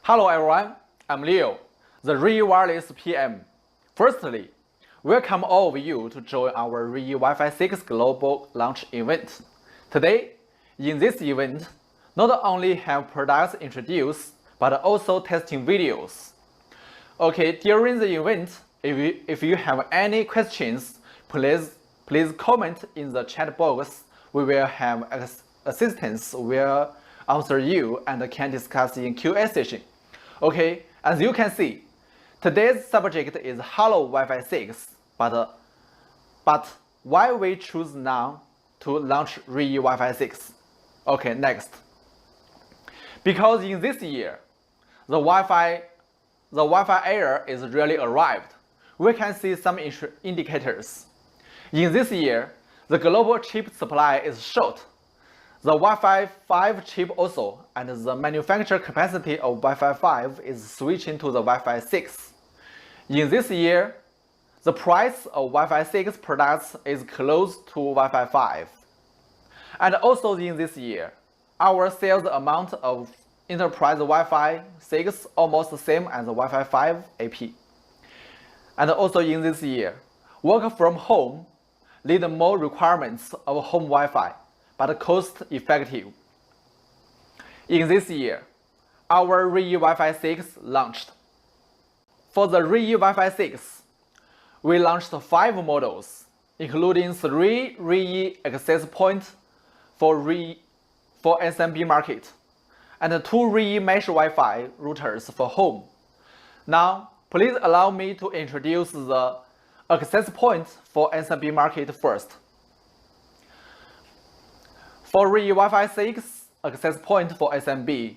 Hello everyone, I'm Leo, the REYEE Wireless PM. Firstly, welcome all of you to join our REYEE Wi-Fi 6 global launch event. Today, in this event, not only have products introduced, but also testing videos. Okay, during the event, if you have any questions, please comment in the chat box. We will have assistants will answer you and can discuss in QA session. Okay, as you can see, today's subject is Hello Wi-Fi 6, but why we choose now to launch REYEE Wi-Fi 6? Okay, next. Because in this year, the Wi-Fi era is really arrived. We can see some indicators. In this year, the global chip supply is short. The Wi-Fi 5 chip also, and the manufacture capacity of Wi-Fi 5 is switching to the Wi-Fi 6. In this year, the price of Wi-Fi 6 products is close to Wi-Fi 5. And also in this year, our sales amount of enterprise Wi-Fi 6 almost the same as the Wi-Fi 5 AP. And also in this year, work from home lead more requirements of home Wi-Fi, but cost effective. In this year, our REYEE Wi-Fi 6 launched. For the REYEE Wi-Fi 6, we launched 5 models, including 3 REYEE access points for SMB market, and 2 REYEE mesh Wi-Fi routers for home. Now, please allow me to introduce the access points for SMB market first. For REYEE Wi-Fi 6 access point for SMB,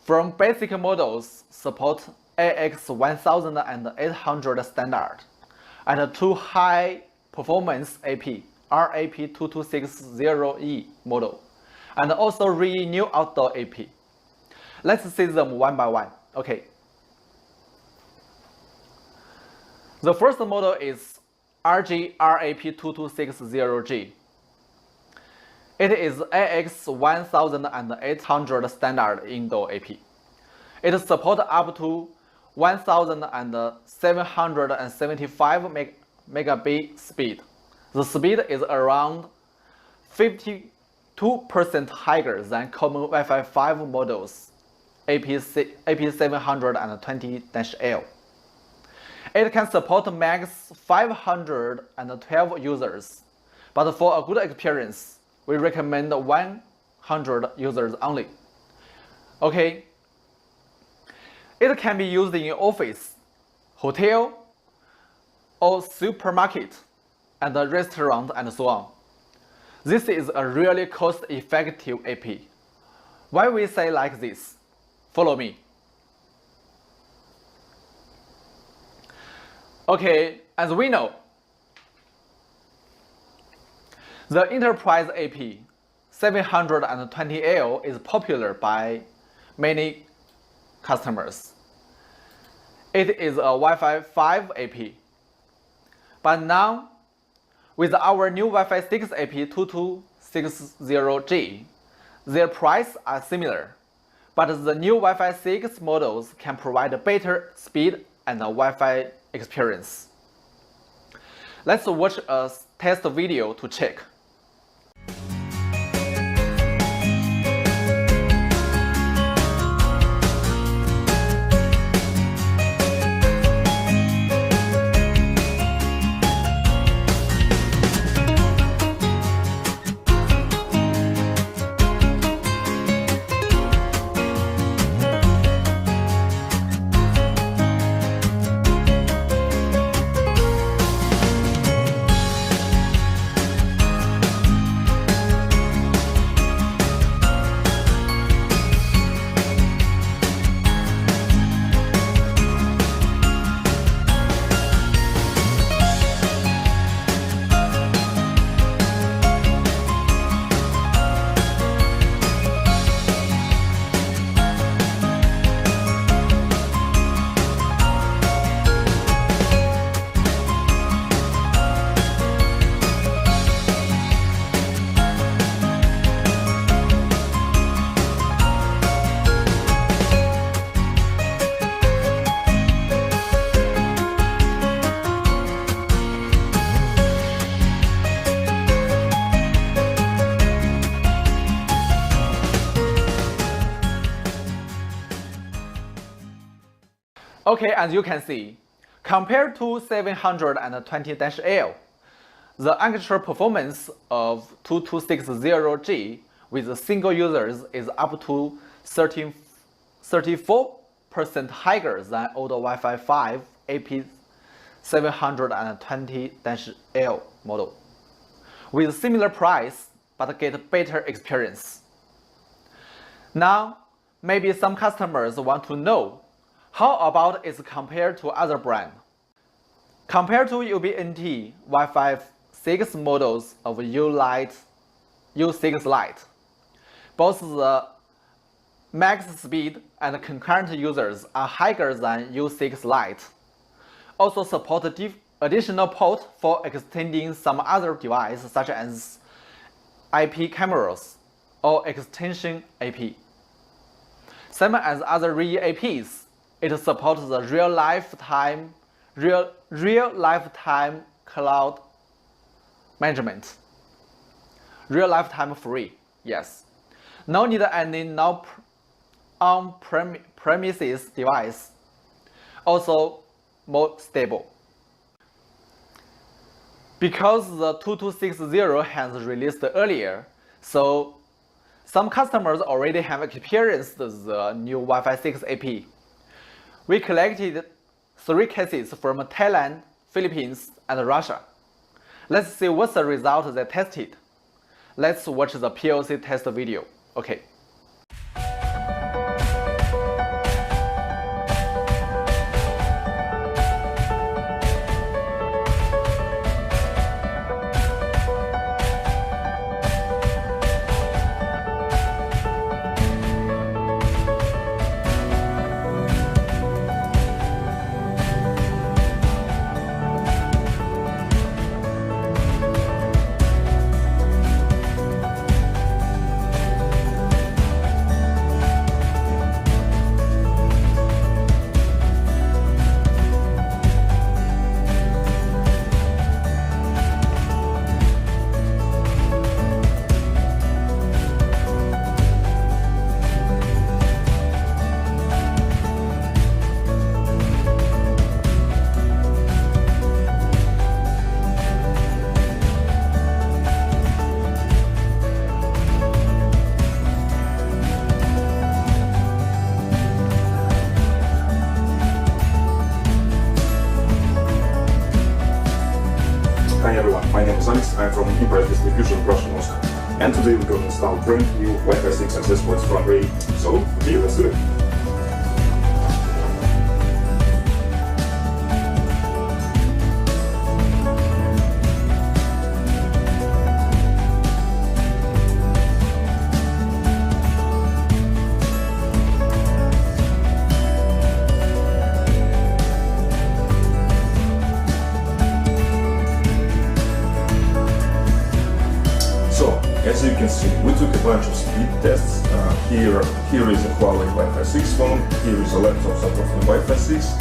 from basic models support AX1800 standard, and 2 high performance AP, RAP2260E model, and also REYEE new outdoor AP. Let's see them one by one. Okay. The first model is RG RAP2260G. It is AX1800 standard indoor AP. It supports up to 1775 megabit speed. The speed is around 52% higher than common Wi-Fi 5 models AP720-L. It can support max 512 users, but for a good experience, we recommend 100 users only. Okay. It can be used in office, hotel, or supermarket, and a restaurant, and so on. This is a really cost-effective AP. Why we say like this? Follow me. Okay, as we know, the enterprise AP 720L is popular by many customers. It is a Wi-Fi 5 AP. But now, with our new Wi-Fi 6 AP 2260G, their prices are similar, but the new Wi-Fi 6 models can provide better speed and Wi-Fi experience. Let's watch a test video to check. Okay, as you can see, compared to 720-L, the actual performance of 2260G with single users is up to 34% higher than older Wi-Fi 5 AP720-L model, with similar price but get better experience. Now, maybe some customers want to know, how about it's compared to other brand? Compared to UBNT Wi-Fi 6 models of U6 Lite, both the max speed and concurrent users are higher than U6 Lite. Also support additional port for extending some other devices such as IP cameras or extension AP. Same as other REYEE APs, it supports the real lifetime cloud management. Real lifetime free, yes. No need any on-premises device. Also more stable. Because the 2260 has released earlier, so some customers already have experienced the new Wi-Fi 6 AP. We collected 3 cases from Thailand, Philippines, and Russia. Let's see what's the result they tested. Let's watch the POC test video. Okay. Hi everyone, my name is Alex, I'm from Imperial Distribution, Russia, Moscow. And today we're going to install brand new Wi-Fi 6 access points from REYEE. So, okay, let's do it. As you can see, we took a bunch of speed tests. Here is a Huawei Wi-Fi 6 phone, here is a laptop supporting Wi-Fi 6.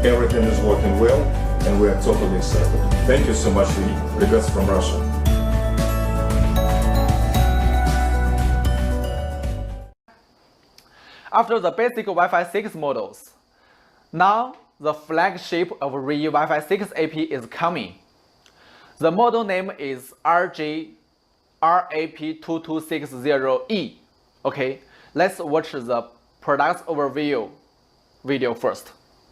Everything is working well, and we are totally excited. Thank you so much, REYEE. Regards from Russia. After the basic Wi-Fi 6 models, now the flagship of REYEE Wi-Fi 6 AP is coming. The model name is RAP2260E. Okay, let's watch the product overview video first.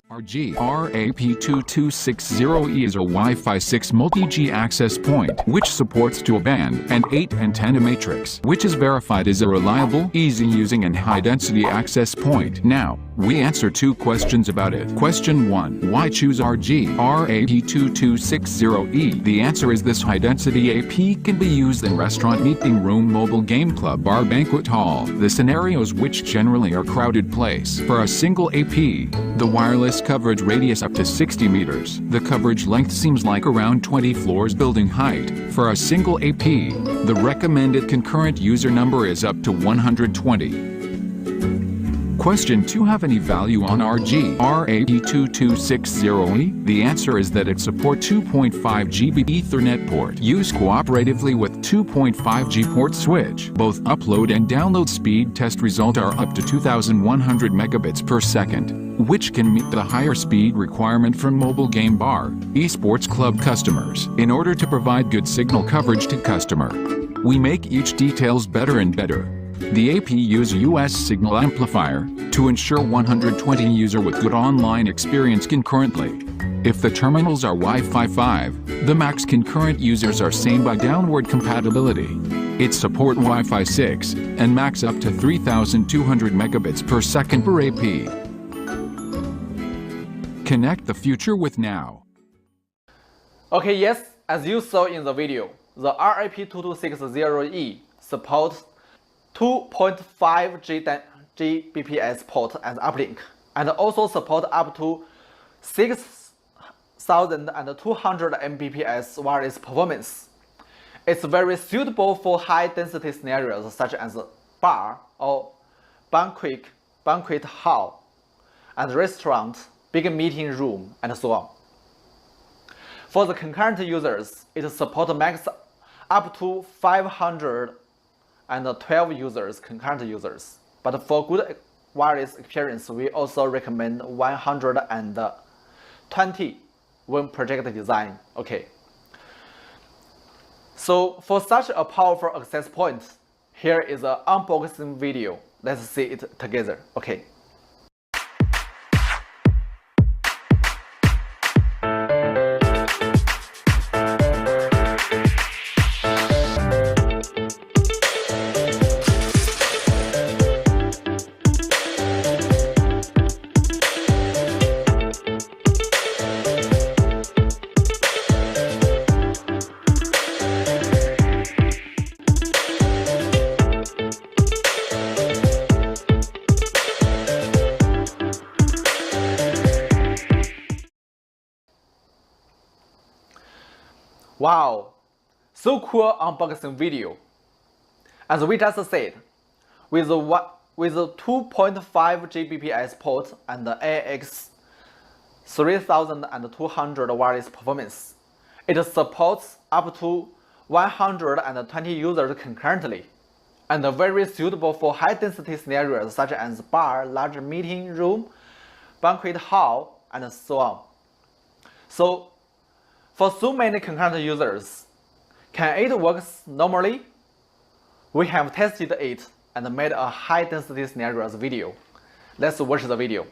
RUIJIE RAP2260E is a Wi-Fi 6 multi-G access point which supports dual-band and 8 antenna matrix, which is verified as a reliable, easy-using and high-density access point. Now, we answer 2 questions about it. Question 1. Why choose RUIJIE RAP2260E? The answer is this high-density AP can be used in restaurant, meeting room, mobile game club, bar, banquet hall, the scenarios which generally are crowded place. For a single AP, the wireless coverage radius up to 60 meters. The coverage length seems like around 20 floors building height. For a single AP, the recommended concurrent user number is up to 120. Question 2. Have any value on REYEE REYEE2260E? The answer is that it supports 2.5 GB Ethernet port. Used cooperatively with 2.5G port switch. Both upload and download speed test result are up to 2100 megabits per second, which can meet the higher speed requirement from mobile game bar, esports club customers. In order to provide good signal coverage to customer, we make each details better and better. The AP use US signal amplifier to ensure 120 user with good online experience concurrently. If the terminals are Wi-Fi 5, the max concurrent users are same by downward compatibility. It support Wi-Fi 6 and max up to 3200 megabits per second per AP. Connect the future with now. Okay, yes, as you saw in the video, the REYEE2260E supports 2.5 Gbps port as uplink, and also support up to 6200 Mbps wireless performance. It's very suitable for high-density scenarios such as bar or banquet hall, and restaurant, big meeting room, and so on. For the concurrent users, it supports max up to 512 users, concurrent users. But for good wireless experience, we also recommend 120 when project design. Okay. So for such a powerful access point, here is an unboxing video. Let's see it together. Okay. Wow, so cool unboxing video. As we just said, with a 2.5 Gbps port and the AX 3200 wireless performance, it supports up to 120 users concurrently, and very suitable for high-density scenarios such as bar, large meeting room, banquet hall, and so on. So, for so many concurrent users, can it work normally? We have tested it and made a high-density scenarios video. Let's watch the video.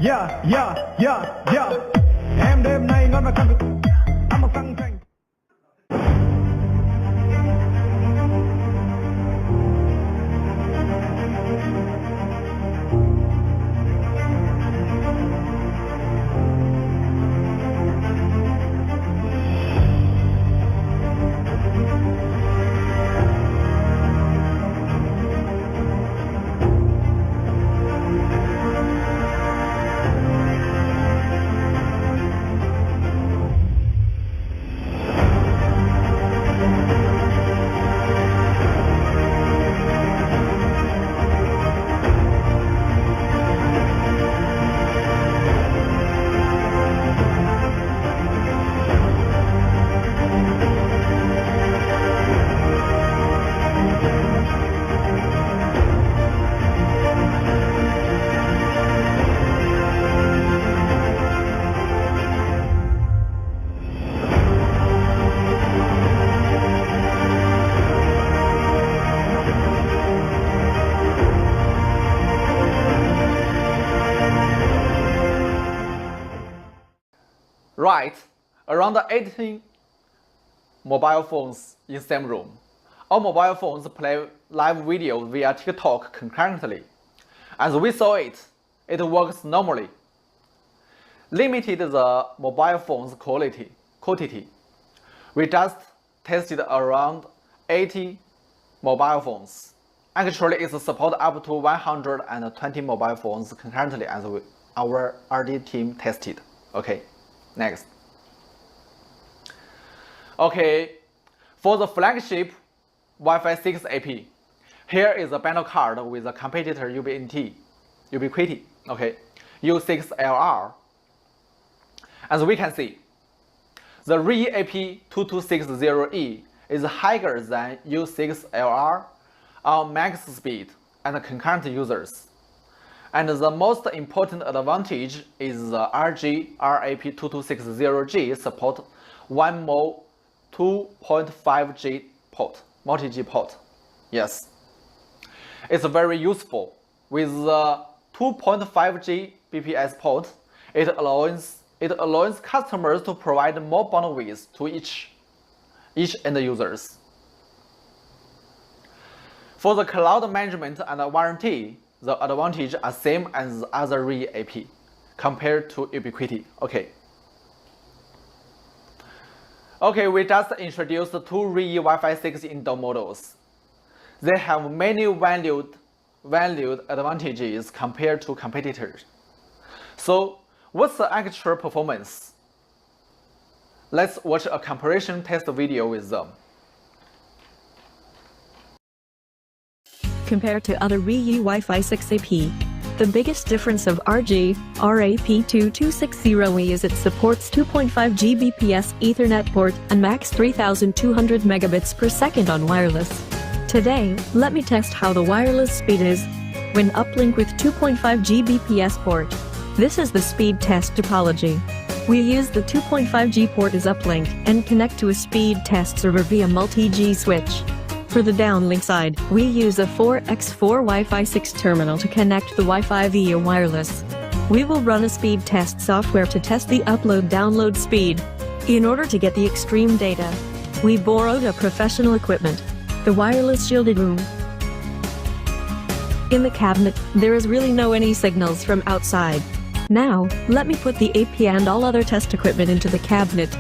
Yeah. Em đêm nay ngon và căng cực. Ăn một căng tranh. Right, around 18 mobile phones in same room. All mobile phones play live video via TikTok concurrently. As we saw it works normally. Limited the mobile phone's quantity. We just tested around 80 mobile phones. Actually, it supports up to 120 mobile phones concurrently as our RD team tested. Okay, next. Okay, for the flagship Wi-Fi 6 AP, Here is a panel card with a competitor Ubiquiti, okay, U6LR. As we can see, the REYEE AP2260E is higher than U6LR on max speed and concurrent users. And the most important advantage is the RUIJIE RAP2260G support one more 2.5G port, multi-G port. Yes, it's very useful. With the 2.5G BPS port, it allows customers to provide more bandwidth to each end users. For the cloud management and warranty, the advantages are same as other REYEE AP compared to Ubiquiti. Okay, we just introduced two REYEE Wi-Fi 6 indoor models. They have many valued advantages compared to competitors. So, what's the actual performance? Let's watch a comparison test video with them. Compared to other REYEE Wi-Fi 6 AP, the biggest difference of RUIJIE RAP2260E is it supports 2.5 Gbps Ethernet port and max 3200 megabits per second on wireless. Today, let me test how the wireless speed is when uplink with 2.5 Gbps port. This is the speed test topology. We use the 2.5G port as uplink and connect to a speed test server via multi-G switch. For the downlink side, we use a 4x4 Wi-Fi 6 terminal to connect the Wi-Fi via wireless. We will run a speed test software to test the upload-download speed. In order to get the extreme data, we borrowed a professional equipment, the wireless shielded room. In the cabinet, there is really no any signals from outside. Now, let me put the AP and all other test equipment into the cabinet.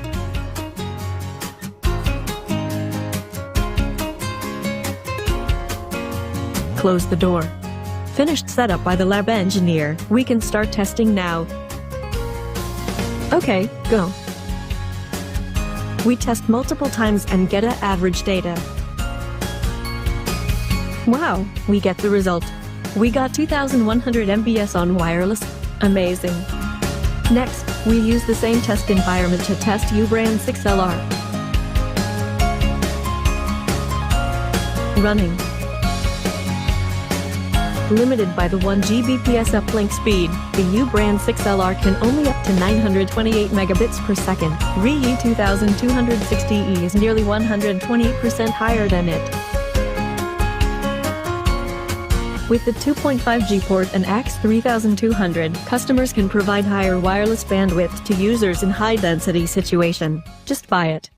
Close the door. Finished setup by the lab engineer. We can start testing now. Okay, go. We test multiple times and get an average data. Wow, we get the result. We got 2100 MBS on wireless. Amazing. Next, we use the same test environment to test U-Brand 6LR. Running. Limited by the 1 Gbps uplink speed, the U-Brand 6LR can only up to 928 megabits per second. REYEE 2260E is nearly 128% higher than it. With the 2.5G port and AX 3200, customers can provide higher wireless bandwidth to users in high-density situation. Just buy it.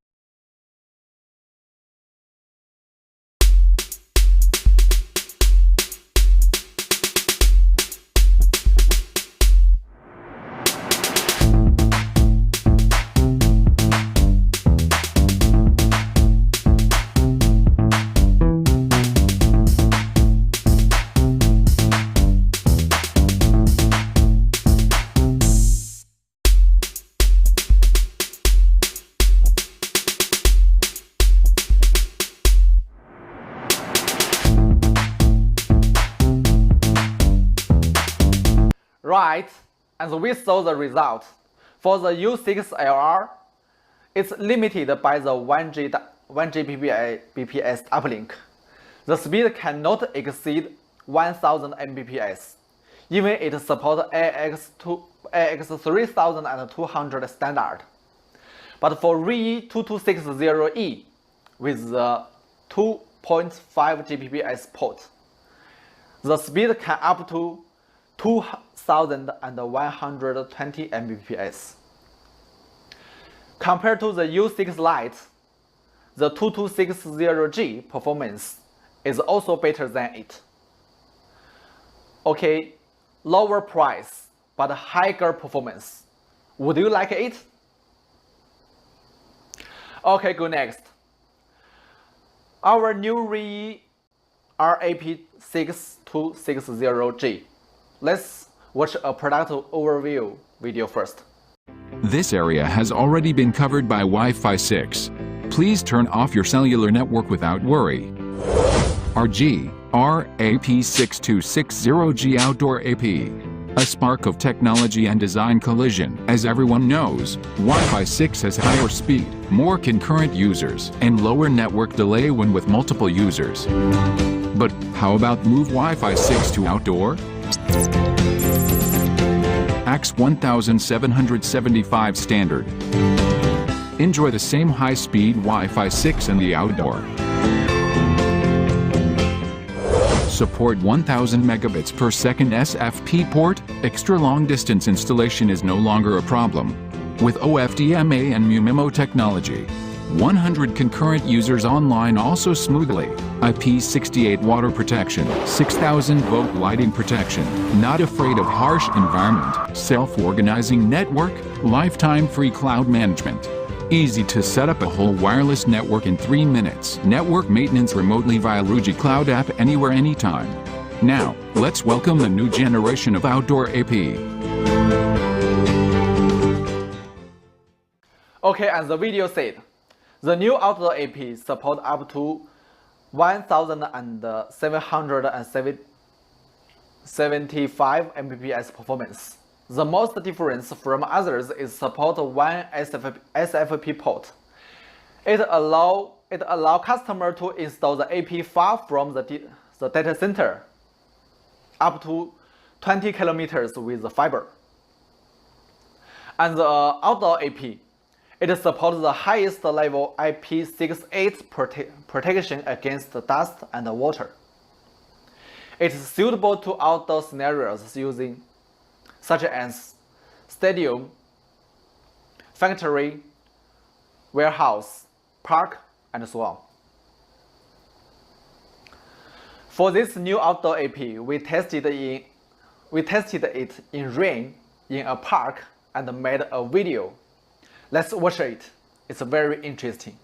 Right, and we saw the result. For the U6LR, it's limited by the 1 Gbps uplink. The speed cannot exceed 1000 Mbps, even it supports AX 3200 standard. But for REYEE 2260E, with the 2.5 Gbps port, the speed can up to 2120 Mbps. Compared to the U6 Lite, the 2260G performance is also better than it. Okay, lower price, but higher performance. Would you like it? Okay, go next. Our new REYEE RAP6260G. Let's watch a product overview video first. This area has already been covered by Wi-Fi 6. Please turn off your cellular network without worry. RUIJIE RAP6260G Outdoor AP. A spark of technology and design collision. As everyone knows, Wi-Fi 6 has higher speed, more concurrent users, and lower network delay when with multiple users. But how about move Wi-Fi 6 to outdoor? AX 1775 standard. Enjoy the same high-speed Wi-Fi 6 in the outdoor. Support 1000 megabits per second SFP port. Extra long-distance installation is no longer a problem. With OFDMA and MU-MIMO technology, 100 concurrent users online also smoothly. IP68 water protection, 6000 volt lighting protection, not afraid of harsh environment, self-organizing network, lifetime free cloud management. Easy to set up a whole wireless network in 3 minutes. Network maintenance remotely via RUIJIE Cloud app anywhere, anytime. Now, let's welcome the new generation of outdoor AP. Okay, as the video said, the new outdoor AP support up to 1775 Mbps performance. The most difference from others is support one SFP port. It allow customer to install the AP far from the data center, up to 20 kilometers with the fiber. And the outdoor AP, it supports the highest level IP68 protection against dust and water. It is suitable to outdoor scenarios such as stadium, factory, warehouse, park, and so on. For this new outdoor AP, we tested it in rain in a park and made a video. Let's watch it. It's very interesting.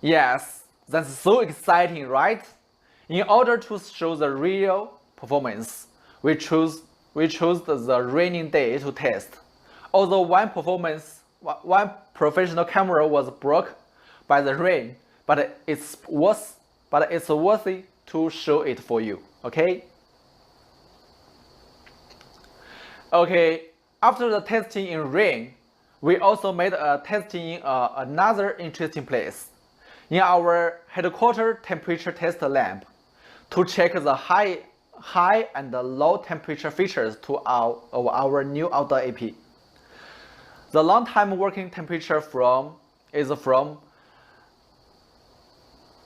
Yes, that's so exciting, right? In order to show the real performance, we chose the raining day to test. Although one professional camera was broke by the rain, but it's worthy to show it for you. Okay. Okay. After the testing in rain, we also made a testing in another interesting place. in our headquarters temperature test lamp to check the high and low temperature features of our new outdoor AP. The long-time working temperature is from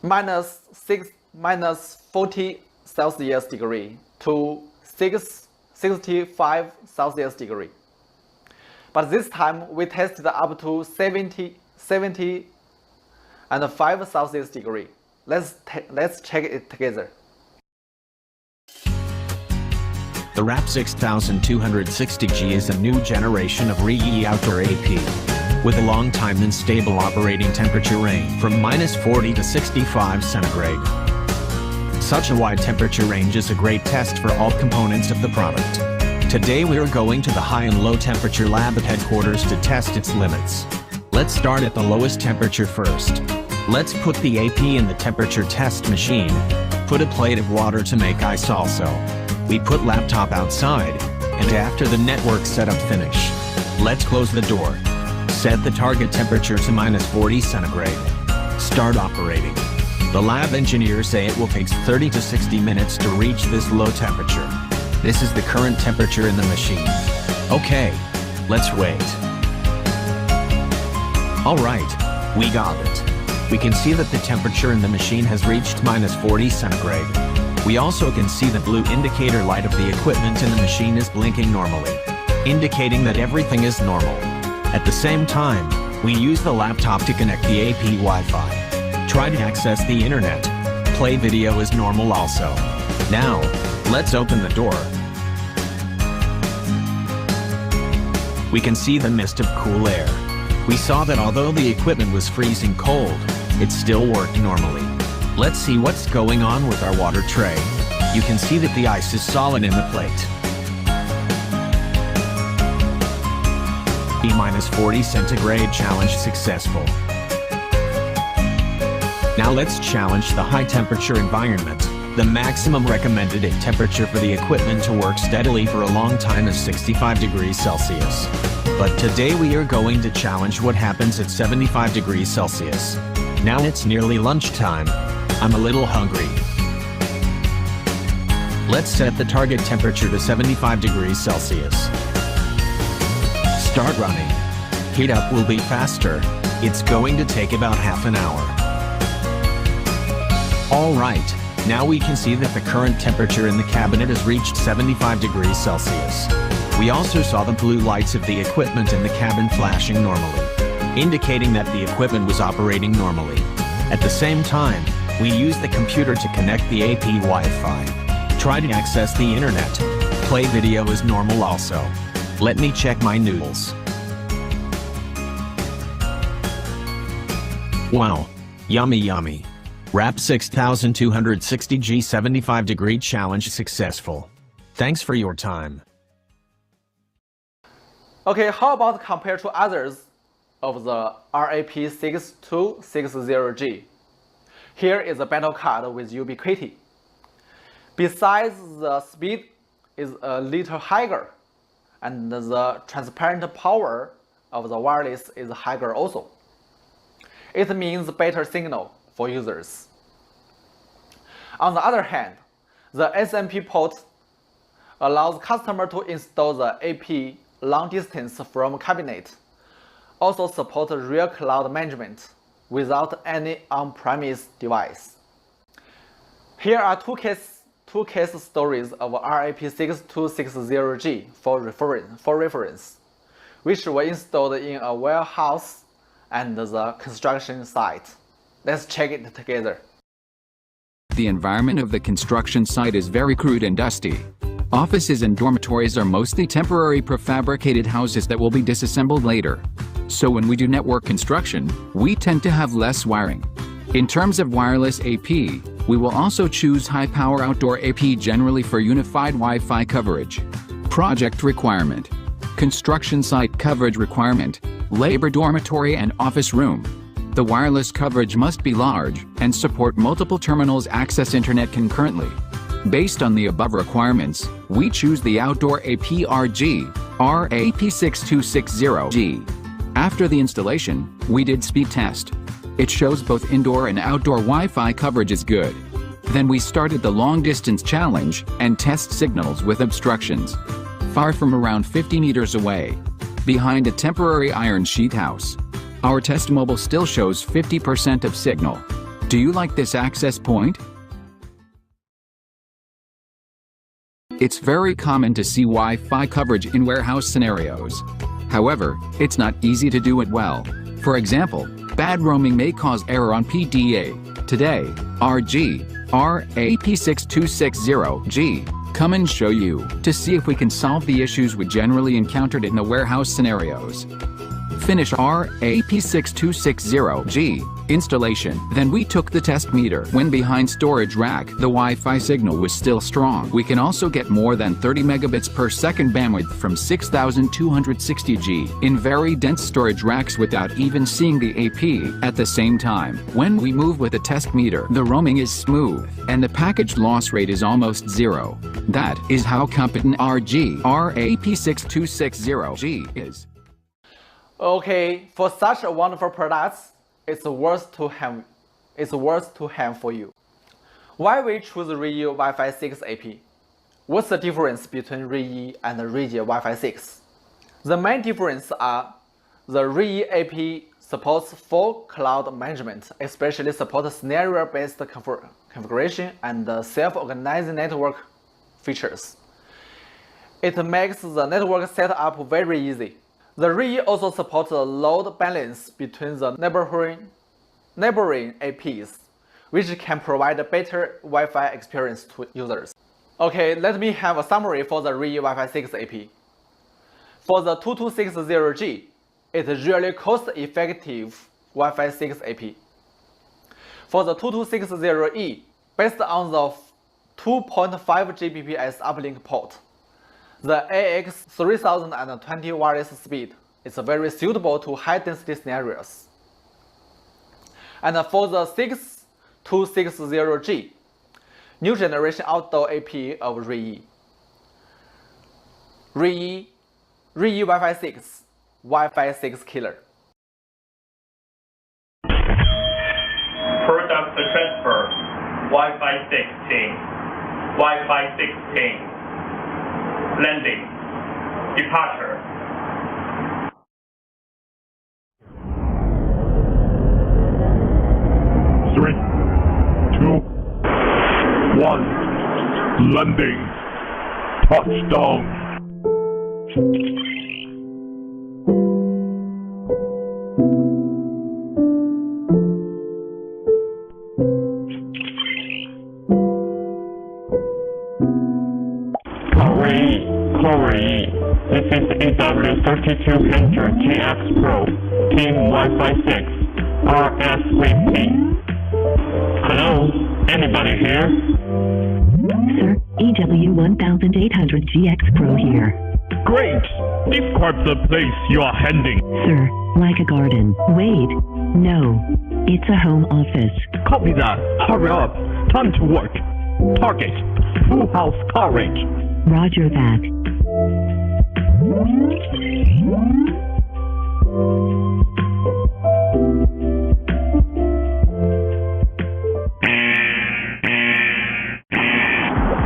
-40 Celsius degree to 65 Celsius degree. But this time we tested up to 70 and 5 Celsius degree. Let's check it together. The REYEE 6260G is a new generation of REYEE outdoor AP, with a long time and stable operating temperature range from -40 to 65 centigrade. Such a wide temperature range is a great test for all components of the product. Today we are going to the high and low temperature lab at headquarters to test its limits. Let's start at the lowest temperature first. Let's put the AP in the temperature test machine. Put a plate of water to make ice also. We put laptop outside, and after the network setup finish, let's close the door. Set the target temperature to -40 centigrade. Start operating. The lab engineers say it will take 30 to 60 minutes to reach this low temperature. This is the current temperature in the machine. Okay, let's wait. Alright, we got it. We can see that the temperature in the machine has reached -40 centigrade. We also can see the blue indicator light of the equipment in the machine is blinking normally, indicating that everything is normal. At the same time, we use the laptop to connect the AP Wi-Fi. Try to access the internet. Play video is normal also. Now, let's open the door. We can see the mist of cool air. We saw that although the equipment was freezing cold, it still worked normally. Let's see what's going on with our water tray. You can see that the ice is solid in the plate. -40 centigrade challenge successful. Now let's challenge the high temperature environment. The maximum recommended temperature for the equipment to work steadily for a long time is 65 degrees Celsius. But today we are going to challenge what happens at 75 degrees Celsius. Now it's nearly lunchtime. I'm a little hungry. Let's set the target temperature to 75 degrees Celsius. Start running. Heat up will be faster. It's going to take about half an hour. Alright, now we can see that the current temperature in the cabinet has reached 75 degrees Celsius. We also saw the blue lights of the equipment in the cabin flashing normally, indicating that the equipment was operating normally. At the same time, we used the computer to connect the AP Wi-Fi. Try to access the internet. Play video is normal also. Let me check my noodles. Wow. Yummy yummy. REYEE 6260G 75 degree challenge successful. Thanks for your time. Okay, how about compared to others of the RAP 6260G? Here is a battle card with ubiquity. Besides, the speed is a little higher, and the transparent power of the wireless is higher also. It means better signal for users. On the other hand, the SMP port allows customer to install the AP long distance from cabinet, also support real cloud management without any on-premise device. Here are two case stories of RAP 6260G for reference, which were installed in a warehouse and the construction site. Let's check it together. The environment of the construction site is very crude and dusty. Offices and dormitories are mostly temporary prefabricated houses that will be disassembled later. So when we do network construction, we tend to have less wiring. In terms of wireless AP, we will also choose high-power outdoor AP generally for unified Wi-Fi coverage. Project requirement. Construction site coverage requirement. Labor dormitory and office room. The wireless coverage must be large and support multiple terminals access internet concurrently. Based on the above requirements, we choose the outdoor AP-RG, RAP 6260G. After the installation, we did speed test. It shows both indoor and outdoor Wi-Fi coverage is good. Then we started the long distance challenge and test signals with obstructions. Far from around 50 meters away, behind a temporary iron sheet house. Our test mobile still shows 50% of signal. Do you like this access point? It's very common to see Wi-Fi coverage in warehouse scenarios. However, it's not easy to do it well. For example, bad roaming may cause error on PDA. Today, REYEE REYEE come and show you to see if we can solve the issues we generally encountered in the warehouse scenarios. Finish REYEE installation. Then we took the test meter. When behind storage rack, the Wi-Fi signal was still strong. We can also get more than 30 megabits per second bandwidth from 6260G in very dense storage racks without even seeing the AP at the same time. When we move with the test meter, the roaming is smooth and the package loss rate is almost zero. That is how competent REYEE REYEE is. Okay, for such a wonderful products, it's worth to have for you. Why we choose REYEE Wi-Fi 6 AP? What's the difference between REYEE and RUIJIE Wi-Fi 6? The main difference are the REYEE AP supports full cloud management, especially supports scenario-based configuration and self-organizing network features. It makes the network setup very easy. The REYEE also supports the load balance between the neighboring APs, which can provide a better Wi-Fi experience to users. Okay, let me have a summary for the REYEE Wi-Fi 6 AP. For the 2260G, it's really cost-effective Wi-Fi 6 AP. For the 2260E, based on the 2.5 Gbps uplink port, the AX3020 wireless speed is very suitable to high-density scenarios. And for the 6260G, new generation outdoor AP of REYEE. REYEE Wi-Fi 6, Wi-Fi 6 killer. Product transfer, Wi-Fi 16, Wi-Fi 16. Landing, departure. Three, two, one, landing, touchdown. REYEE, this is EW3200GX Pro, Team Wi-Fi 6, RS3P. Hello, anybody here? Sir, EW1800GX Pro here. Great! Describe the place you are heading. Sir, like a garden. Wait, no, it's a home office. Copy that. Hurry up. Time to work. Target, full house coverage. Roger that.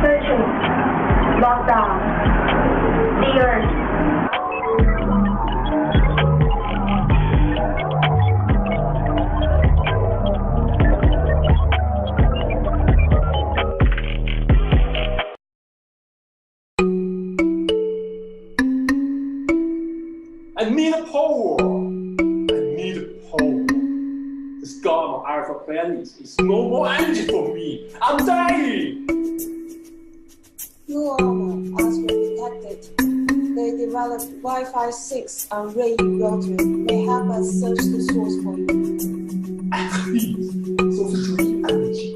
Searching. Lockdown. The Earth. I need a power. This god of Alpha Planet is no more energy for me. I'm dying. Your armor has been detected. They developed Wi-Fi 6 on REYEE router. May help us search the source for you. At least, so to dream energy.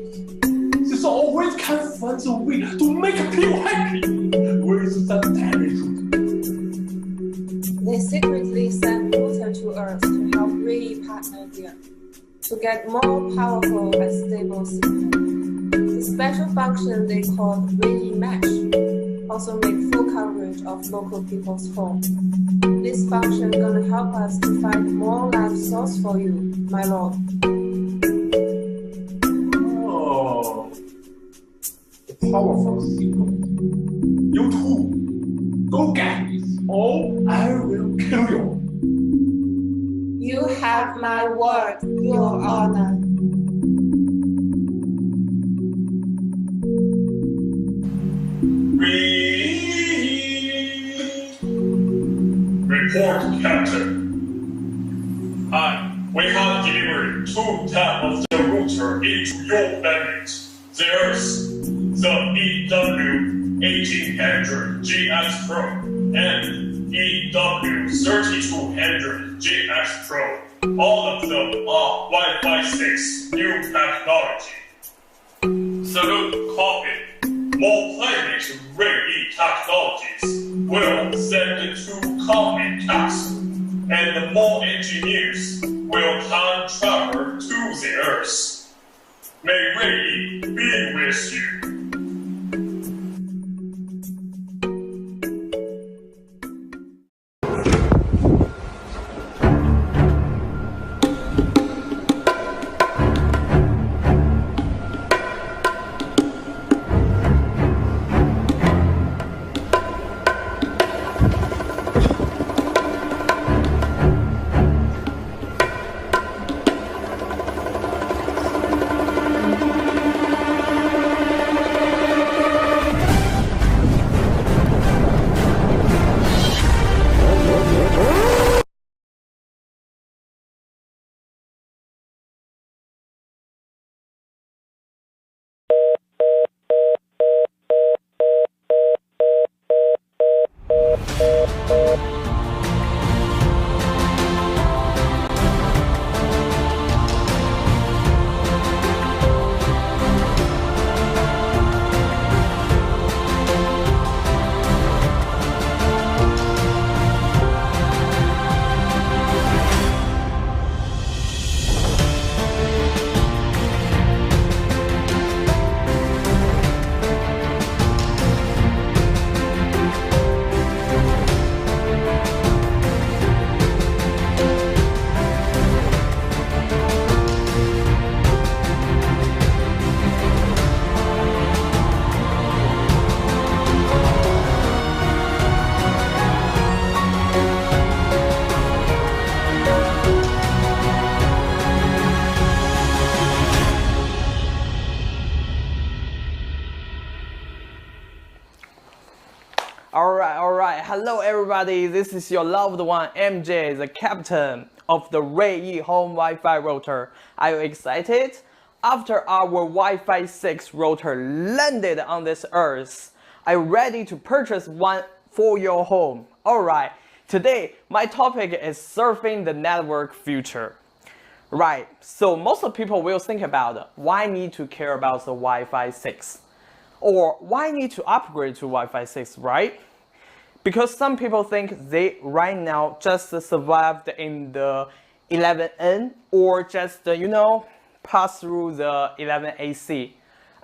This always can find a way to make people happy. Where is that damage? They secretly send water to Earth to help REYEE partner here, to get more powerful and stable signal. The special function they call REYEE Mesh also make full coverage of local people's home. This function gonna help us to find more live source for you, my lord. powerful signal. You too, go get this, or I will kill you. You have my word, Your Honor. Report, Captain. We have delivered 2 of the router into your planet. There's the EW1800GX Pro and EW3200GX Pro. All of them are Wi-Fi 6 new technology. Salute, copy. More planet REYEE technologies will send to common capsule, and more engineers will time travel to the Earth. May REYEE be with you. Alright, hello everybody, this is your loved one MJ, the captain of the REYEE home Wi-Fi router. Are you excited? After our Wi-Fi 6 router landed on this earth, are you ready to purchase one for your home? Alright, today my topic is surfing the network future. Right, so most of people will think about why need to care about the Wi-Fi 6? Or why need to upgrade to Wi-Fi 6, right? Because some people think they right now just survived in the 11N or just, pass through the 11AC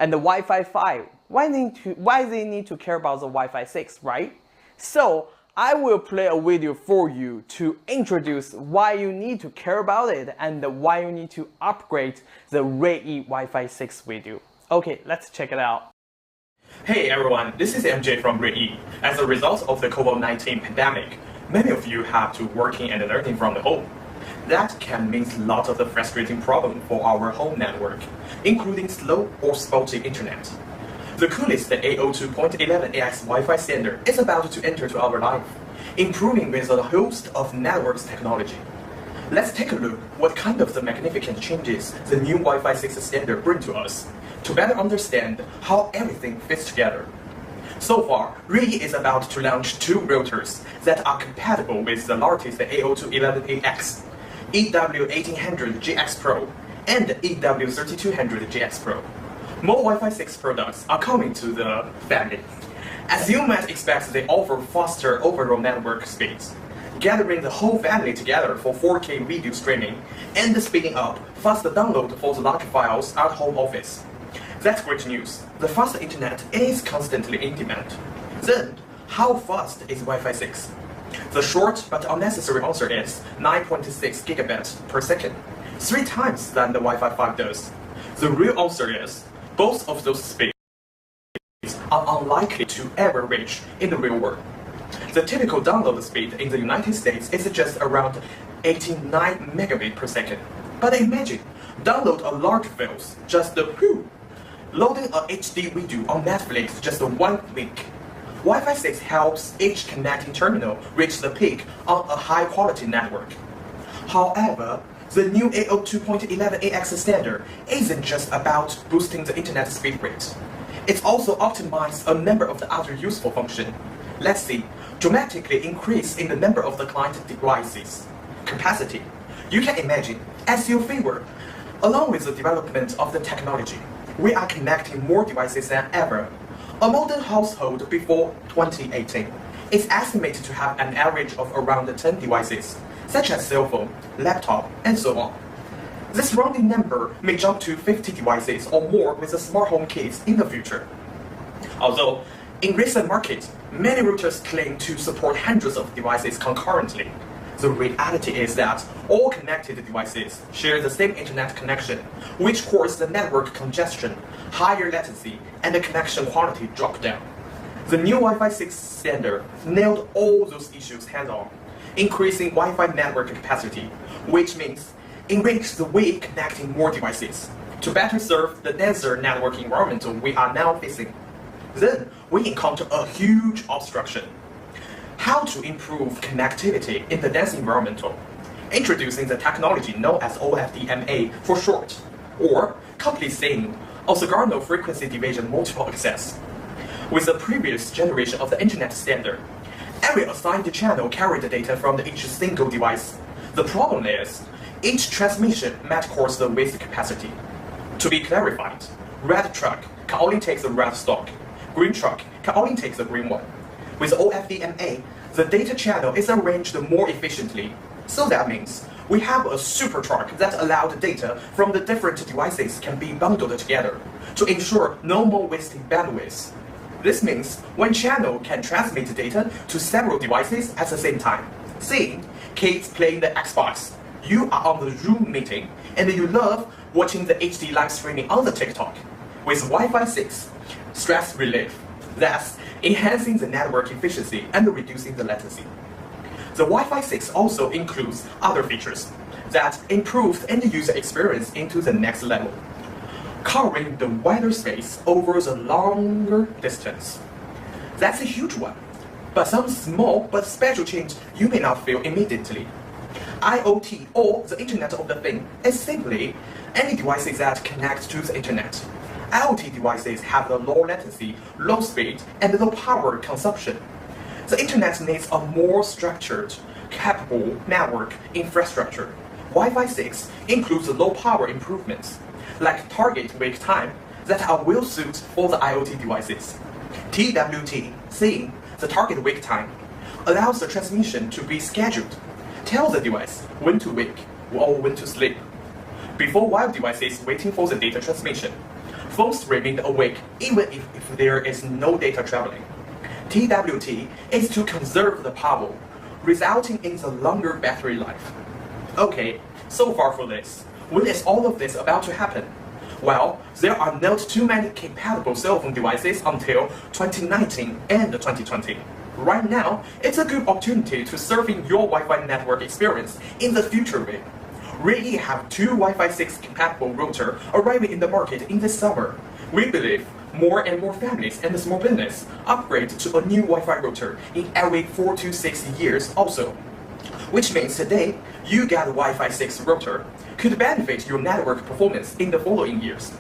and the Wi-Fi 5. Why they need to care about the Wi-Fi 6, right? So I will play a video for you to introduce why you need to care about it and why you need to upgrade the REYEE Wi-Fi 6 video. Okay, let's check it out. Hey everyone, this is MJ from REYEE. As a result of the COVID-19 pandemic, many of you have to working and learning from the home. That can mean lots of the frustrating problems for our home network, including slow or spotty internet. The coolest AO2.11ax Wi-Fi standard is about to enter to our life, improving with a host of networks technology. Let's take a look what kind of the magnificent changes the new Wi-Fi 6 standard bring to us, to better understand how everything fits together. So far, REYEE is about to launch 2 routers that are compatible with the latest AO2.11ax, EW1800GX Pro, and EW3200GX Pro. More Wi-Fi 6 products are coming to the family. As you might expect, they offer faster overall network speeds, gathering the whole family together for 4K video streaming, and speeding up faster download for the large files at home office. That's great news. The fast internet is constantly in demand. Then, how fast is Wi-Fi 6? The short but unnecessary answer is 9.6 gigabits per second, 3 times than the Wi-Fi 5 does. The real answer is both of those speeds are unlikely to ever reach in the real world. The typical download speed in the United States is just around 89 megabits per second. But imagine, download a large files, just loading a HD video on Netflix just 1 week. Wi-Fi 6 helps each connecting terminal reach the peak on a high-quality network. However, the new AO 2.11ax standard isn't just about boosting the internet speed rate. It's also optimized a number of the other useful functions. Let's see, dramatically increase in the number of the client devices. Capacity. You can imagine, as your favor, along with the development of the technology, we are connecting more devices than ever. A modern household before 2018 is estimated to have an average of around 10 devices, such as cell phone, laptop, and so on. This rounding number may jump to 50 devices or more with the smart home kits in the future. Although, in recent markets, many routers claim to support hundreds of devices concurrently. The reality is that all connected devices share the same internet connection, which causes the network congestion, higher latency, and the connection quality drop down. The new Wi-Fi 6 standard nailed all those issues head-on, increasing Wi-Fi network capacity, which means enrich the way connecting more devices to better serve the denser network environment we are now facing. Then we encounter a huge obstruction. How to improve connectivity in the dense environment? Introducing the technology known as OFDMA for short, or simply saying orthogonal frequency division multiple access. With the previous generation of the internet standard, every assigned channel carried the data from each single device. The problem is, each transmission might cause the waste capacity. To be clarified, red truck can only take the red stock, green truck can only take the green one. With OFDMA, the data channel is arranged more efficiently. So that means we have a super truck that allows the data from the different devices can be bundled together to ensure no more wasting bandwidth. This means one channel can transmit data to several devices at the same time. Saying, kids playing the Xbox, you are on the Zoom meeting, and you love watching the HD live streaming on the TikTok. With Wi-Fi 6, stress relief, thus enhancing the network efficiency and reducing the latency. The Wi-Fi 6 also includes other features that improve the end-user experience into the next level, covering the wider space over the longer distance. That's a huge one, but some small but special change you may not feel immediately. IoT, or the Internet of the Thing, is simply any devices that connect to the Internet. IoT devices have the low latency, low speed, and low power consumption. The Internet needs a more structured, capable network infrastructure. Wi-Fi 6 includes low power improvements, like target wake time, that are well suited for the IoT devices. TWT, saying the target wake time, allows the transmission to be scheduled. Tell the device when to wake or when to sleep. Before while devices waiting for the data transmission, phones remain awake even if there is no data traveling. TWT is to conserve the power, resulting in the longer battery life. Okay, so far for this. When is all of this about to happen? Well, there are not too many compatible cell phone devices until 2019 and 2020. Right now, it's a good opportunity to serving your Wi-Fi network experience in the future way. REYEE have 2 Wi-Fi 6 compatible router arriving in the market in this summer. We believe more and more families and small business upgrade to a new Wi-Fi router in every 4 to 6 years also. Which means today, you get a Wi-Fi 6 router could benefit your network performance in the following years.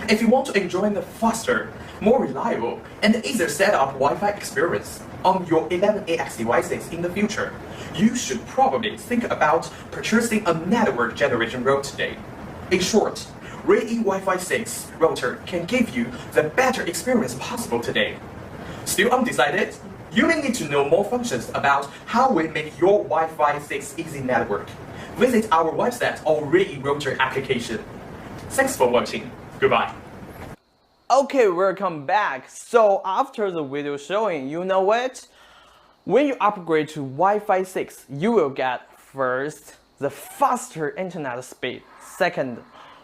If you want to enjoy the faster, more reliable, and easier setup Wi-Fi experience on your 11ax devices in the future, you should probably think about purchasing a network generation router today. In short, REYEE Wi-Fi 6 router can give you the better experience possible today. Still undecided? You may need to know more functions about how we make your Wi-Fi 6 easy network. Visit our website or REYEE router application. Thanks for watching. Goodbye. Okay, welcome back. So after the video showing, you know what? When you upgrade to Wi-Fi 6, you will get first, the faster internet speed. Second,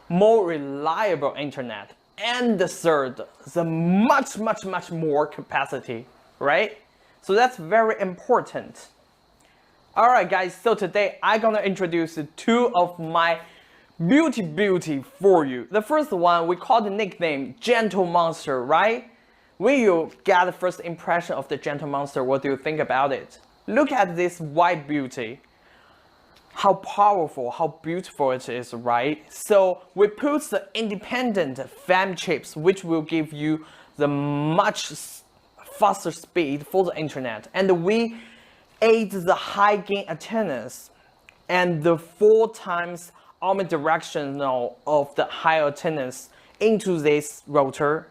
more reliable internet. and the third, the much more capacity, right? So that's very important. Alright guys, so today I'm gonna introduce two of my beauty for you. The first one, we call the nickname Gentle Monster, right? When you get the first impression of the Gentle Monster, what do you think about it? Look at this white beauty. How powerful, how beautiful it is, right? So we put the independent fan chips, which will give you the much faster speed for the internet. And we add the high gain antennas and the 4 times omnidirectional of the high antennas into this router.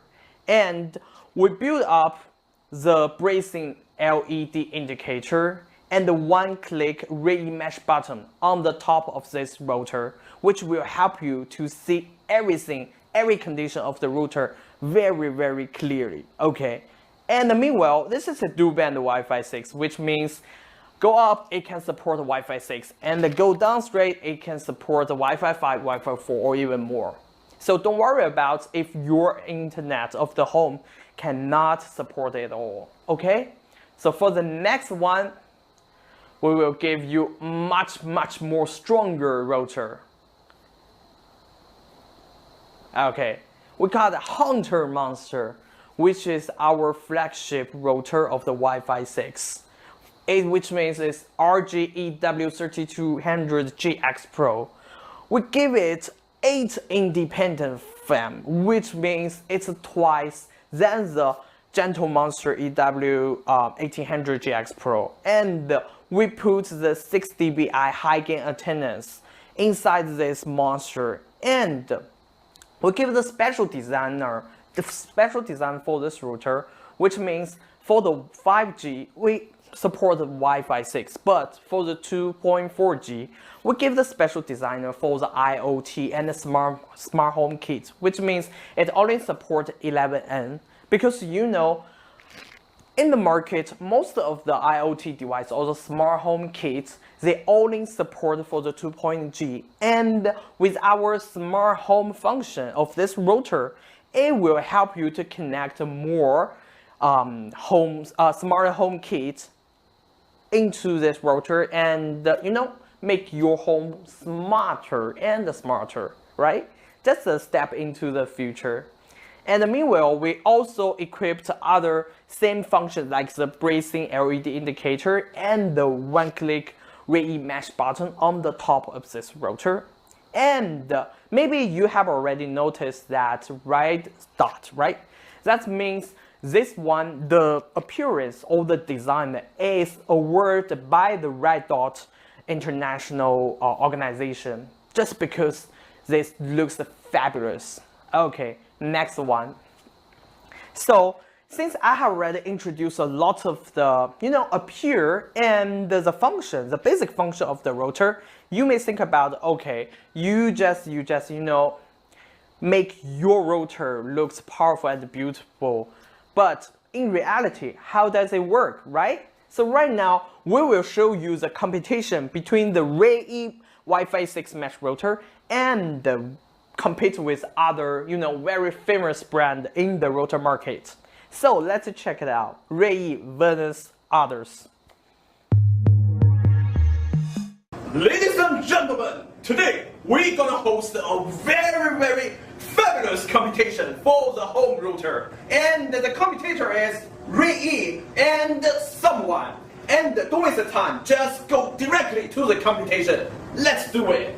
And we build up the bracing LED indicator and the one-click REYEE mesh button on the top of this router, which will help you to see everything, every condition of the router very clearly. Okay. And meanwhile, this is a dual-band Wi-Fi 6, which means go up, it can support Wi-Fi 6, and go down straight, it can support the Wi-Fi 5, Wi-Fi 4, or even more. So don't worry about if your internet of the home cannot support it all. Okay. So for the next one, we will give you much more stronger router. Okay, we got the Hunter Monster, which is our flagship router of the Wi-Fi 6. Which means it's RGE W3200GX Pro. We give it 8 independent fan, which means it's twice than the Gentle Monster EW1800GX Pro. And we put the 6 dBi high gain antennas inside this monster, and we give the special design for this router, which means for the 5G we support the Wi-Fi 6, but for the 2.4G we give the special designer for the IoT and the smart home kit, which means it only supports 11N, because you know, in the market, most of the IoT devices or the smart home kits, they only support for the 2.G. And with our smart home function of this router, it will help you to connect more smart home kits into this router and you know, make your home smarter and smarter, right? That's a step into the future. And meanwhile, we also equipped other same functions like the bracing LED indicator and the one-click REYEE mesh button on the top of this router. And maybe you have already noticed that red dot, right? That means this one, the appearance or the design is awarded by the Red Dot International organization, just because this looks fabulous. Okay. Next one. So since I have already introduced a lot of the, you know, appear and the function, the basic function of the router, you may think about, okay, you just you know, make your router looks powerful and beautiful, but in reality, how does it work, right? So right now we will show you the competition between the REYEE Wi-Fi 6 mesh router and the compete with other, you know, very famous brand in the router market. So let's check it out. REYEE versus others. Ladies and gentlemen, today we're gonna host a very fabulous competition for the home router. And the competitor is REYEE and someone. And don't waste the time, just go directly to the competition. Let's do it.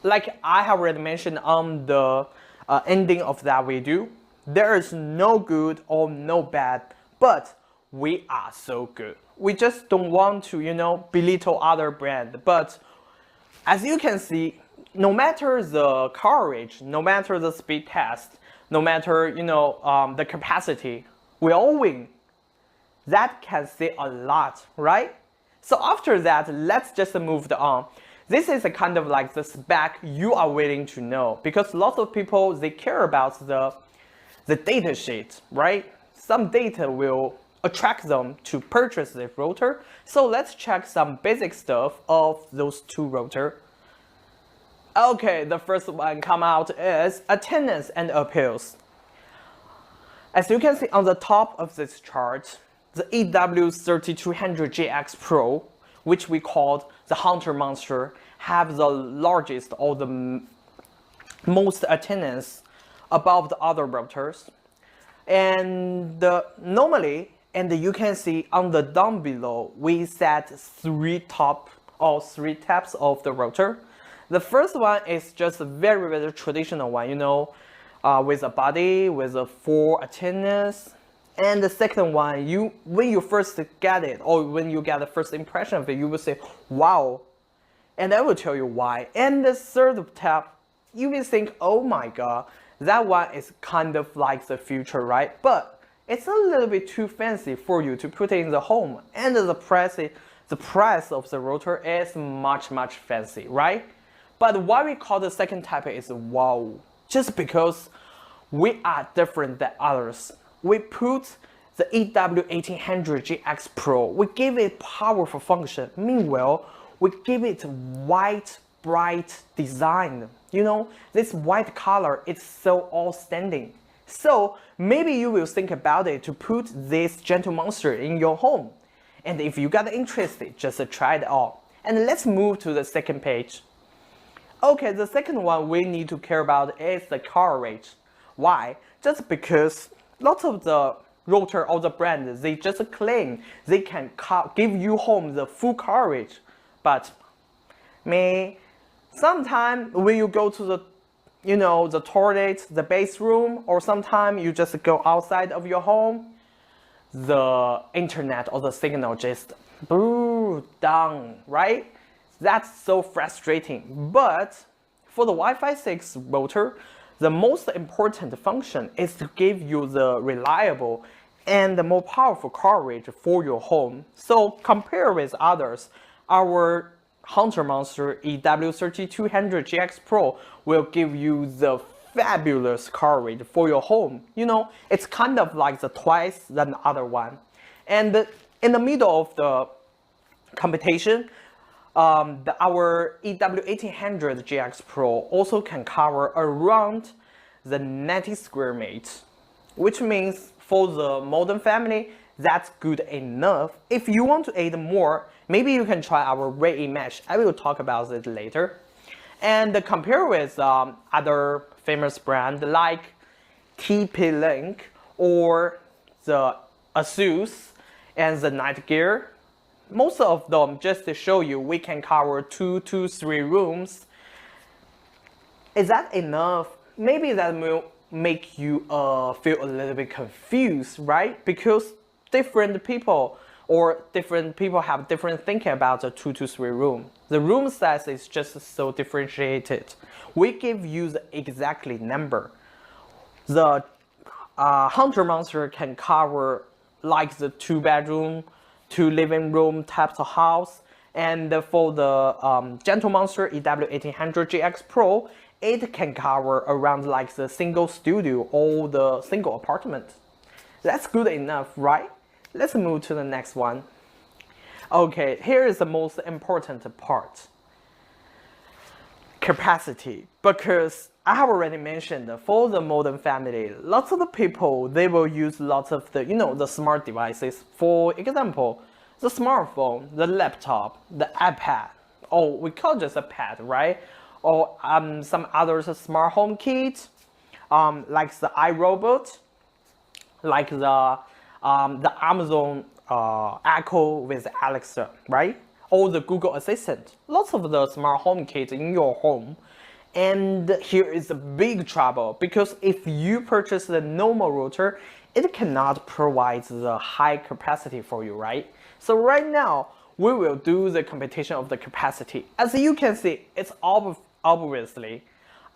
like I have already mentioned on the ending of that video, there is no good or no bad, but we are so good. We just don't want to, you know, belittle other brand. But as you can see, no matter the coverage, no matter the speed test, no matter, you know, the capacity, we all win. That can say a lot, right? So after that, let's just move on. This is a kind of like the spec you are willing to know, because lots of people, they care about the data sheet, right? Some data will attract them to purchase this router. So let's check some basic stuff of those two routers. Okay, the first one come out is attendance and appeals. As you can see on the top of this chart, the EW3200GX Pro, which we called the Hunter Monster, have the largest or the most attendance above the other routers. And normally, and you can see on the down below, we set three types of the router. The first one is just a very, very traditional one, you know, with a body, with a 4 attendance. And the second one, when you first get it, or when you get the first impression of it, you will say, wow. And I will tell you why. And the third tab, you will think, oh my god, that one is kind of like the future, right? But it's a little bit too fancy for you to put it in the home. And the price of the router is much, much fancy, right? But why we call the second type is wow. Just because we are different than others. We put the EW1800GX Pro, we give it powerful function. Meanwhile, we give it white, bright design. You know, this white color is so outstanding. So maybe you will think about it to put this gentle monster in your home. And if you got interested, just try it out. And let's move to the second page. Okay, the second one we need to care about is the coverage. Why? Just because lots of the router or the brand, they just claim they can give you home the full coverage. But sometimes when you go to the, you know, the toilet, the bathroom, or sometimes you just go outside of your home, the internet or the signal just down, right? That's so frustrating. But for the Wi-Fi 6 router, the most important function is to give you the reliable and the more powerful coverage for your home. So compare with others, our Hunter Monster EW3200GX Pro will give you the fabulous coverage for your home. You know, it's kind of like the twice than the other one. And in the middle of the competition, our EW1800GX Pro also can cover around the 90 square meters, which means for the modern family, that's good enough. If you want to add more, maybe you can try our REYEE mesh. I will talk about it later. And compare with other famous brands like TP-Link or the Asus and the Netgear. Most of them, just to show you, we can cover 2 to 3 rooms. Is that enough? Maybe that will make you feel a little bit confused, right? Because different people have different thinking about the 2 to 3 room. The room size is just so differentiated. We give you the exactly number. The Hunter Monster can cover like the 2 bedroom, 2 living room types of house. And for the Gentle Monster EW1800GX Pro, it can cover around like the single studio or the single apartment. That's good enough, right? Let's move to the next one. Okay, here is the most important part. Capacity. Because I have already mentioned for the modern family, lots of the people, they will use lots of the, you know, the smart devices. For example, the smartphone, the laptop, the iPad, or we call it just a pad, right? Or some others smart home kits, like the iRobot, like the Amazon Echo with Alexa, right? Or the Google Assistant. Lots of the smart home kits in your home. And here is the big trouble, because if you purchase the normal router, it cannot provide the high capacity for you, right? So right now, we will do the computation of the capacity. As you can see, it's obviously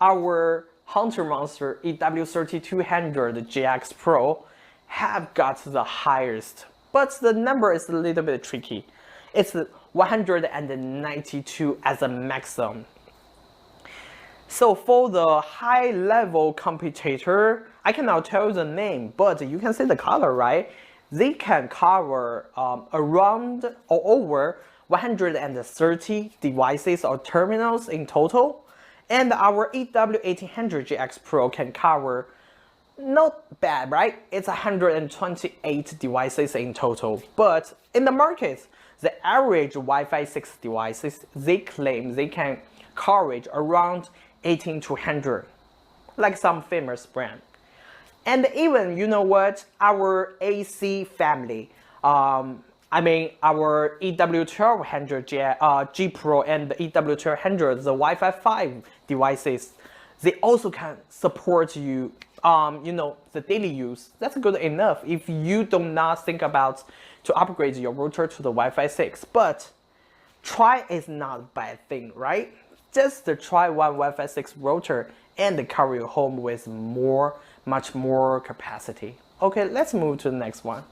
our Hunter Monster EW3200 GX Pro have got the highest, but the number is a little bit tricky. It's 192 as a maximum. So for the high level computator, I cannot tell the name, but you can see the color, right? They can cover around or over 130 devices or terminals in total. And our EW1800 GX Pro can cover, not bad, right? It's 128 devices in total. But in the market, the average Wi-Fi 6 devices, they claim they can coverage around 18 to 100, like some famous brand. And even, you know what, our AC family, I mean our EW1200 G Pro and the EW1200, the Wi-Fi 5 devices, they also can support you, you know, the daily use. That's good enough if you do not think about to upgrade your router to the Wi-Fi 6. But try is not a bad thing, right? Just try one Wi-Fi 6 router and cover your home with much more capacity. Okay, let's move to the next one.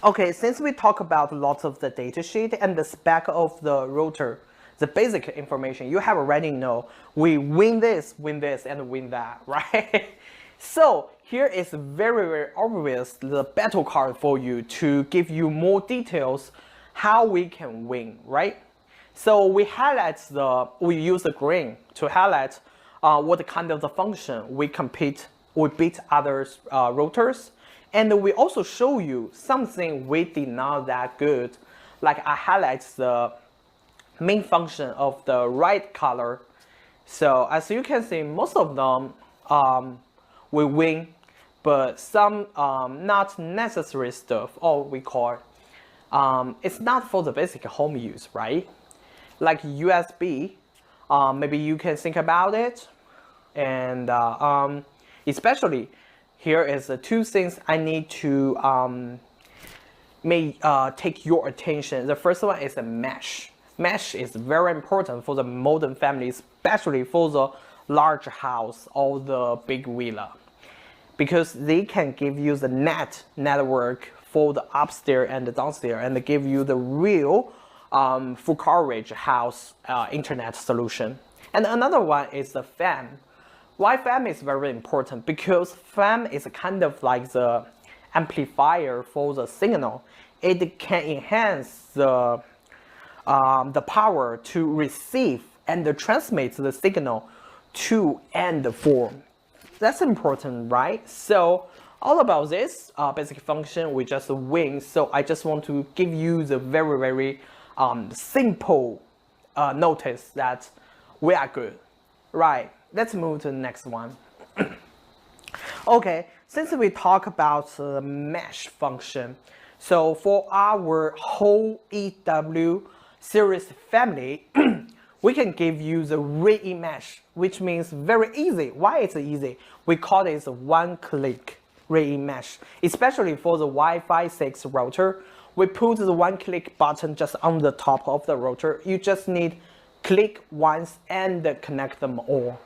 Okay, since we talk about lots of the data sheet and the spec of the router, the basic information you have already know, we win this, and win that, right? So here is very obvious the battle card for you to give you more details how we can win, right? So we use the green to highlight what kind of the function we beat other routers. And we also show you something we did not that good, like I highlight the main function of the right color. So as you can see, most of them we win, but some not necessary stuff, or we call it's not for the basic home use, right? Like USB, maybe you can think about it, and especially here is the two things I need to take your attention. The first one is the mesh. Mesh is very important for the modern families, especially for the large house or the big villa, because they can give you the network for the upstairs and the downstairs, and they give you the real full coverage house internet solution. And another one is the fan. Why fan is very important? Because fan is kind of like the amplifier for the signal. It can enhance the power to receive and transmit the signal to end form. That's important, right? So all about this basic function, we just win. So I just want to give you the very simple notice that we are good, right? Let's move to the next one. Okay, since we talk about the mesh function, so for our whole EW series family, we can give you the REYEE mesh, which means very easy. Why it's easy? We call it one-click REYEE mesh, especially for the Wi-Fi 6 router. We put the one-click button just on the top of the router. You just need click once and connect them all.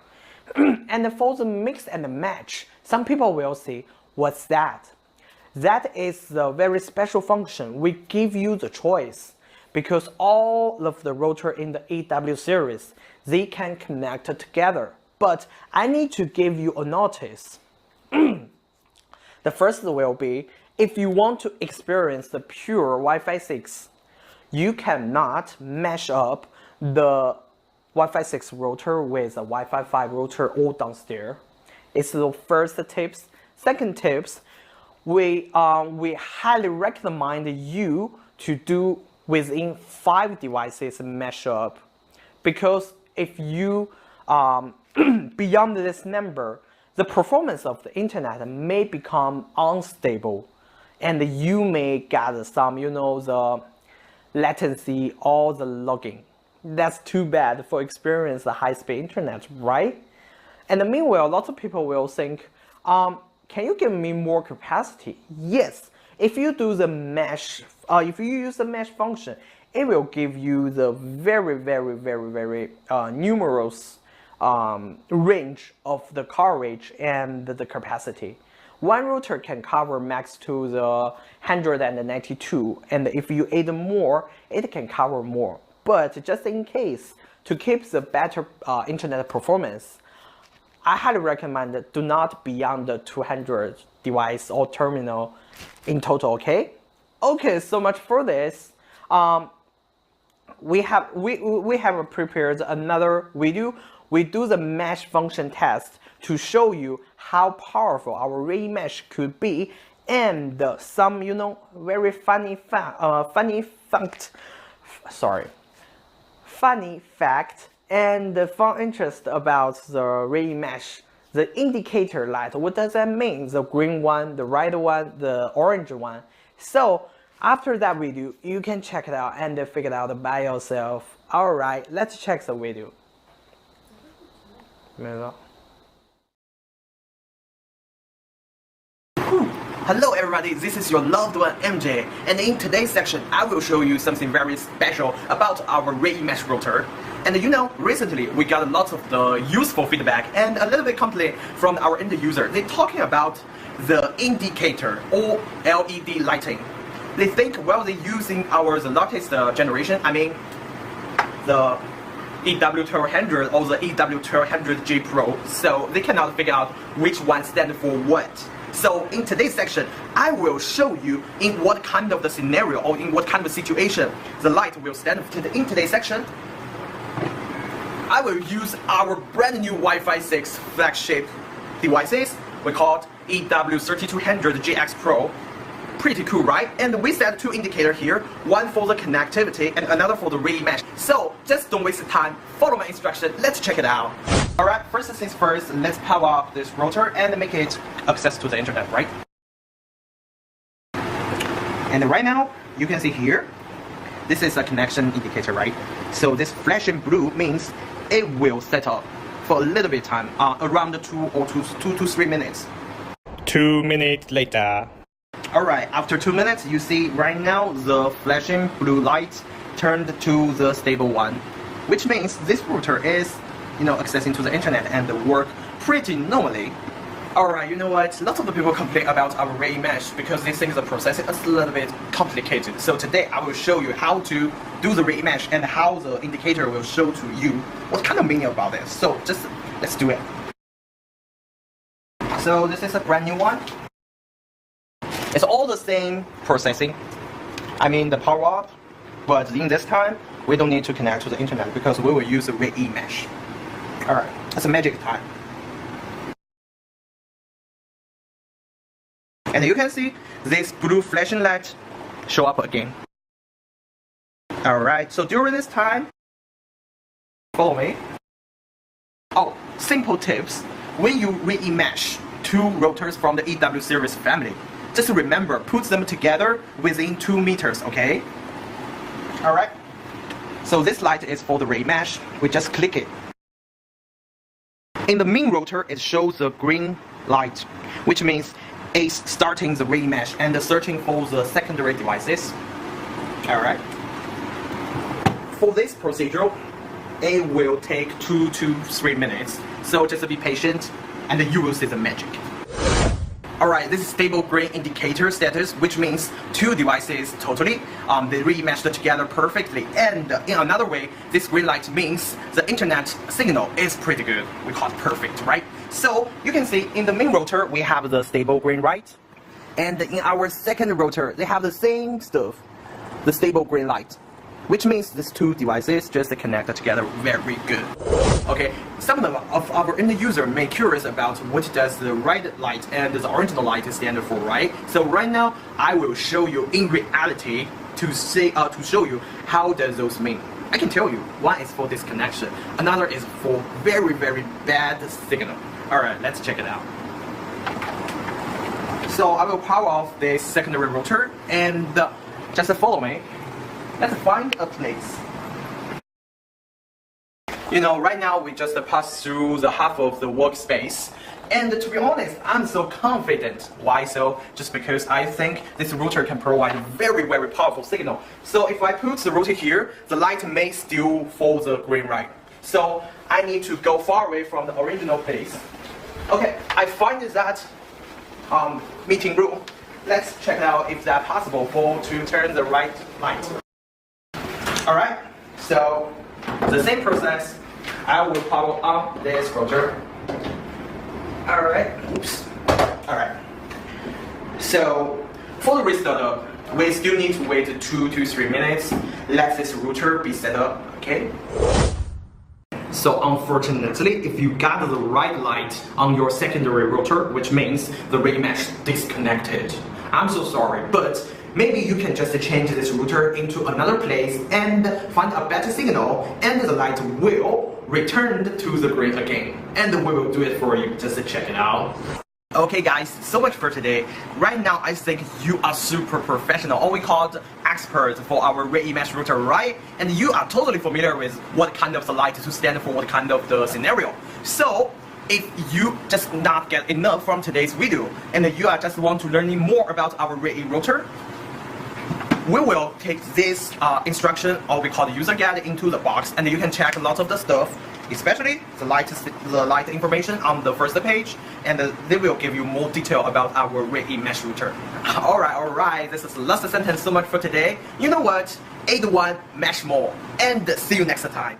And for the mix and match, some people will say, what's that? That is the very special function. We give you the choice, because all of the router in the EW series, they can connect together. But I need to give you a notice. The first will be, if you want to experience the pure Wi-Fi 6, you cannot mash up the Wi-Fi 6 router with a Wi-Fi 5 router all downstairs. It's the first tips. Second tips, we highly recommend you to do within 5 devices mashup, because if you beyond this number, the performance of the internet may become unstable, and you may get some, you know, the latency or the logging. That's too bad for experience the high-speed internet, right? And meanwhile, lots of people will think, can you give me more capacity? Yes, if you do the mesh, if you use the mesh function, it will give you the very numerous range of the coverage and the capacity. One router can cover max to the 192, and if you add more, it can cover more. But just in case, to keep the better internet performance, I highly recommend do not beyond the 200 device or terminal in total, okay? Okay, so much for this. We have prepared another video. We do the mesh function test to show you how powerful our REYEE mesh could be, and some very funny fact and the fun interest about the REYEE mesh. The indicator light, what does that mean? The green one, the red one, the orange one. So after that video, you can check it out and figure it out by yourself. Alright, let's check the video. Hello everybody, this is your loved one MJ, and in today's section I will show you something very special about our REYEE mesh router. And recently we got lots of the useful feedback and a little bit complaint from our end user. They're talking about the indicator or LED lighting. They think, well, they're using the latest generation, I mean the EW1200 or the EW1200G Pro, so they cannot figure out which one stands for what. So in today's section, I will show you in what kind of the scenario or in what kind of situation the light will stand in today's section. I will use our brand new Wi-Fi 6 flagship devices. We call it EW3200GX Pro. Pretty cool, right? And we set two indicators here, one for the connectivity and another for the REYEE mesh. So just don't waste time, follow my instruction, let's check it out. Alright, first things first, let's power up this router and make it access to the internet, right? And right now, you can see here, this is a connection indicator, right? So this flashing blue means it will set up for a little bit of time, around 2 to 3 minutes. 2 minutes later. Alright, after 2 minutes, you see right now the flashing blue light turned to the stable one, which means this router is, accessing to the internet and work pretty normally. Alright, you know what? Lots of the people complain about our REYEE mesh because they think the process is a little bit complicated. So today I will show you how to do the REYEE mesh and how the indicator will show to you what kind of meaning about this. So just let's do it. So this is a brand new one. It's all the same processing. I mean the power up, but in this time we don't need to connect to the internet because we will use the REYEE mesh. Alright, it's a magic time. And you can see this blue flashing light show up again. Alright, so during this time, follow me. Oh, simple tips. When you REYEE mesh two routers from the EW series family, just remember, put them together within 2 meters, okay? Alright. So this light is for the REYEE mesh. We just click it. In the main router, it shows the green light, which means it's starting the REYEE mesh and searching for the secondary devices. Alright. For this procedure, it will take 2 to 3 minutes. So just be patient and you will see the magic. Alright, this is stable green indicator status, which means two devices totally, they REYEE meshed together perfectly. And in another way, this green light means the internet signal is pretty good. We call it perfect, right? So you can see in the main router, we have the stable green light. And in our second router, they have the same stuff, the stable green light. Which means these two devices just connect together very good. Okay, some of our end user may curious about what does the red light and the orange light stand for, right? So right now, I will show you in reality to show you how does those mean. I can tell you, one is for disconnection, another is for very bad signal. Alright, let's check it out. So I will power off this secondary router and just follow me. Let's find a place. You know, right now we just passed through the half of the workspace. And to be honest, I'm so confident. Why so? Just because I think this router can provide a very, very powerful signal. So if I put the router here, the light may still follow the green light. So I need to go far away from the original place. Okay, I find that meeting room. Let's check out if that's possible to turn the right light. Alright, so the same process. I will power on this router. Alright, oops. Alright. So for the restart up, we still need to wait 2 to 3 minutes. Let this router be set up, okay? So unfortunately, if you got the right light on your secondary router, which means the REYEE mesh disconnected. I'm so sorry, but maybe you can just change this router into another place and find a better signal, and the light will return to the green again. And we will do it for you, just to check it out. Okay guys, so much for today. Right now I think you are super professional, or we called experts for our REYEE mesh router, right? And you are totally familiar with what kind of the light to stand for what kind of the scenario. So if you just not get enough from today's video and you are just want to learn more about our REYEE router, we will take this instruction, or we call the user guide, into the box, and you can check a lot of the stuff, especially the light information on the first page, and they will give you more detail about our REYEE mesh router. Alright, this is the last sentence. So much for today. You know what? 8-1 mesh more, and see you next time.